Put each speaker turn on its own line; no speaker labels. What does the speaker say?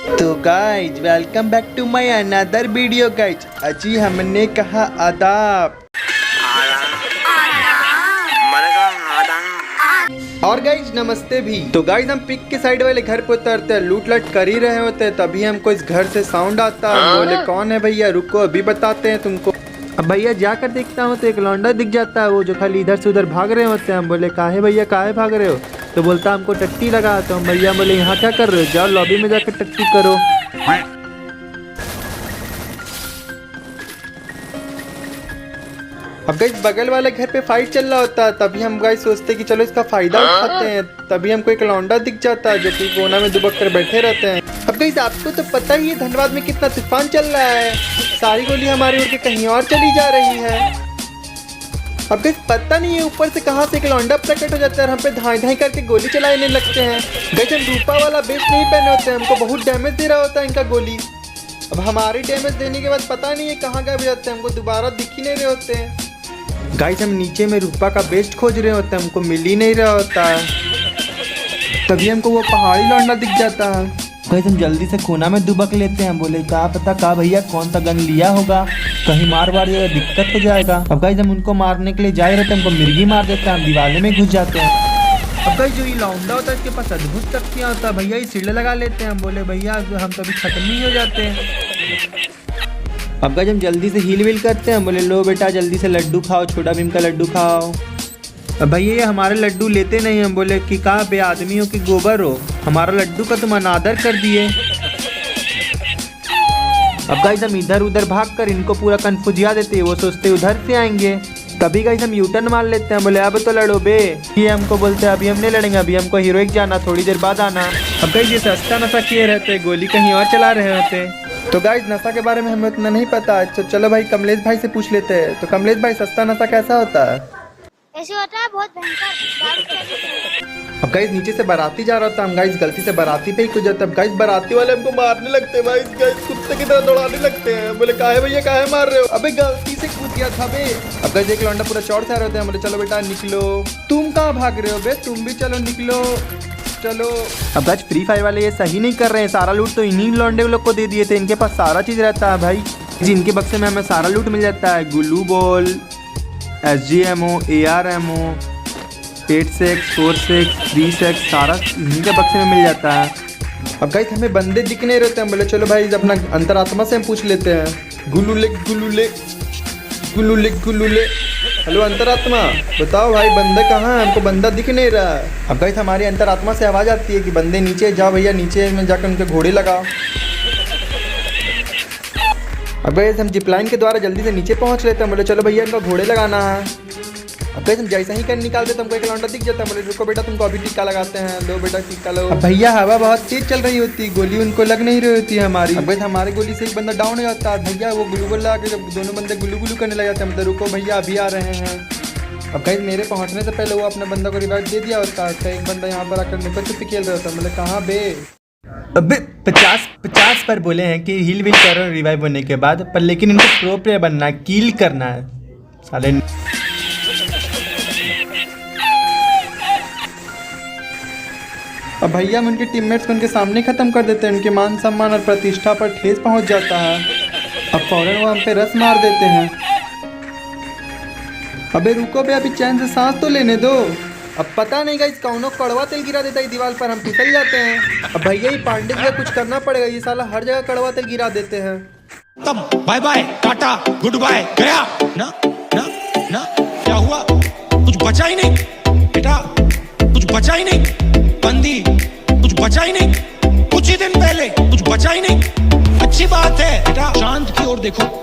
तो guys welcome back to my another video guys. अजी हमने कहा आदाब और गाइज नमस्ते भी। तो गाइज हम पिक के साइड वाले घर पे उतरते हैं, लूट लट कर ही रहे होते हैं, तभी हमको इस घर से साउंड आता है। बोले कौन है भैया, रुको अभी बताते हैं तुमको। अब भैया जाकर देखता हूँ तो एक लौंडा दिख जाता है, वो जो खाली इधर से उधर भाग रहे होते हैं। हम बोले काहे भैया काहे भाग रहे हो, तो बोलता हमको टट्टी लगा। तो हम भैया बोले यहाँ क्या कर रहे हो, जाओ लॉबी में जाकर टट्टी करो। अब गाइस बगल वाले घर पे फाइट चल रहा होता है, तभी हम गाइस सोचते कि चलो इसका फायदा उठाते हैं। तभी हमको एक लौंडा दिख जाता है जो कि कोना में दुबक कर बैठे रहते हैं। अब गाइस आपको तो पता ही है धनबाद में कितना तूफान चल रहा है, सारी गोली हमारी उड़ के कहीं और चली जा रही है। अब गाइस पता नहीं है ऊपर से कहाँ से एक लौंडा प्रकट हो जाता है और हम पे धाई धाई करके गोली चलाने लगते हैं। गाइस हम रूपा वाला बेस्ट नहीं पहने होते हैं, हमको बहुत डैमेज दे रहा होता है इनका गोली। अब हमारी डैमेज देने के बाद पता नहीं है कहाँ गायब हो जाते हैं, हमको दोबारा दिख ही नहीं रहे होते हैं। गाइस हम नीचे में रूपा का बेस्ट खोज रहे होते हैं, हमको मिल ही नहीं रहा होता है। तभी हमको वो पहाड़ी लौंडा दिख जाता है। गाइस हम जल्दी से कोना में दुबक लेते हैं। बोले क्या पता का भैया कौन सा गन लिया होगा, कहीं मार वार जाएगा दिक्कत हो जाएगा। अब गाइस हम उनको मारने के लिए जा रहे थे, हमको मिर्गी मार देता है, हम दीवाले में घुस जाते हैं। अब गाइस जो ये लौंडा होता है इसके पास अद्भुत शक्तियाँ होता है, भैया ये सीढ़े लगा लेते हैं। हम बोले भैया हम तो अभी खत्म ही हो जाते हैं। अब गाइस हम जल्दी से हील वील करते हैं। बोले लो बेटा जल्दी से लड्डू खाओ, छोटा भीम का लड्डू खाओ। अब भैया ये हमारे लड्डू लेते नहीं। हम बोले कि कहाँ बे आदमियों की गोबर हो, हमारा लड्डू का तुम अनादर कर दिए। अब गाइस हम इधर उधर भाग कर इनको पूरा कन्फ्यूजिया देते हैं, वो सोचते उधर से आएंगे। तभी गाइस हम यूटर्न मार लेते हैं। बोले अब तो लड़ो बे, ये हमको बोलते हैं अभी हम नहीं लड़ेंगे, अभी हमको हीरोइक जाना, थोड़ी देर बाद आना। अब गाइस ये सस्ता नशा किए रहते, गोली कहीं और चला रहे होते। तो गाइस नशा के बारे में हमें उतना नहीं पता, तो चलो भाई कमलेश भाई से पूछ लेते हैं। तो कमलेश भाई सस्ता नशा कैसा होता है?
ऐसे होता है बहुत भयंकर।
अब गाइस नीचे से बाराती जा रहा था, हम गाइस गलती से बाराती पे ही कूद जाते हैं। अब गाइस बाराती वाले हमको मारने लगते हैं, भाई गाइस कुत्ते की तरह दौड़ाने लगते हैं। बोले काहे भैया काहे मार रहे हो, अबे गलती से कूद गया था बे। अब गाइस एक लौंडा पूरा चौड़ से आ रहे हैं। बोले चलो बेटा निकलो, तुम कहाँ भाग रहे हो बे, तुम भी चलो निकलो चलो। अब गाइस फ्री फायर वाले ये सही नहीं कर रहे हैं, सारा लूट तो इन्हीं लौंडे लोग को दे दिए थे, इनके पास सारा चीज रहता है भाई। जिनके बक्से में हमें सारा लूट मिल जाता है, ग्लू बॉल, SGMO, ARMO, 8-6, 4-6, 3-6 सारा इन्हीं के बक्से में मिल जाता है। अब गाइस हमें बंदे दिख नहीं रहते हैं। बोले चलो भाई अपना अंतरात्मा से हम पूछ लेते हैं। गुलुले गुलुले गुलुले गुलुले, हेलो अंतरात्मा बताओ भाई बंदे कहाँ है, हमको बंदा दिख नहीं रहा है। अब गाइस हमारी अंतरात्मा से आवाज़ आती है कि बंदे नीचे जाओ भैया, नीचे में जाकर उनके घोड़े लगाओ। अब गाइस हम जिपलाइन के द्वारा जल्दी से नीचे पहुंच लेते हैं। बोले चलो भैया इनका घोड़े लगाना है। अब गाइस हम जैसा ही कर निकालते तो हमको एक लौंडा दिख जाता है। बोले रुको बेटा तुमको अभी टीका लगाते हैं, लो बेटा टीका लो। अब भैया हवा बहुत तेज चल रही होती, गोली उनको लग नहीं रही होती है हमारी। अब गाइस हमारी गोली से एक बंदा डाउन हो जाता है, भैया वो ग्लू बॉल लगा के जब दोनों बंदे गुलू गुलू करने लग जाते हैं। मतलब रुको भैया अभी आ रहे हैं। अब गाइस मेरे पहुंचने से पहले वो अपने बंदा को रिवाइव दे दिया होता है। एक बंदा यहाँ पर आकर नुक्कड़ छुपी खेल रहा होता है। मतलब कहाँ बे, अबे 50 पर बोले हैं कि हील विल करो रिवाइव होने के बाद, पर लेकिन इनको प्रो प्लेयर बनना है, किल करना है साले। अब भैया हम उनके टीममेट्स को उनके सामने खत्म कर देते हैं, उनके मान सम्मान और प्रतिष्ठा पर ठेस पहुंच जाता है। अब फौरन वो हम पे रस मार देते हैं। अबे रुको बे अभी चैन से सांस तो लेने दो। अब पता नहीं गाइस कौनो कड़वा तेल गिरा देता है दीवार पर, हम फिसल जाते हैं। अब भैया ये पांडे भैया कुछ करना पड़ेगा, ये साला हर जगह कड़वा तेल गिरा देते हैं।
तब bye bye tata goodbye गया ना ना ना, क्या हुआ कुछ बचा ही नहीं बेटा, कुछ बचा ही नहीं बंदी, कुछ बचा ही नहीं, कुछ ही दिन पहले कुछ बचा ही नहीं। अच्छी बात है बेटा, शांत की ओर देखो।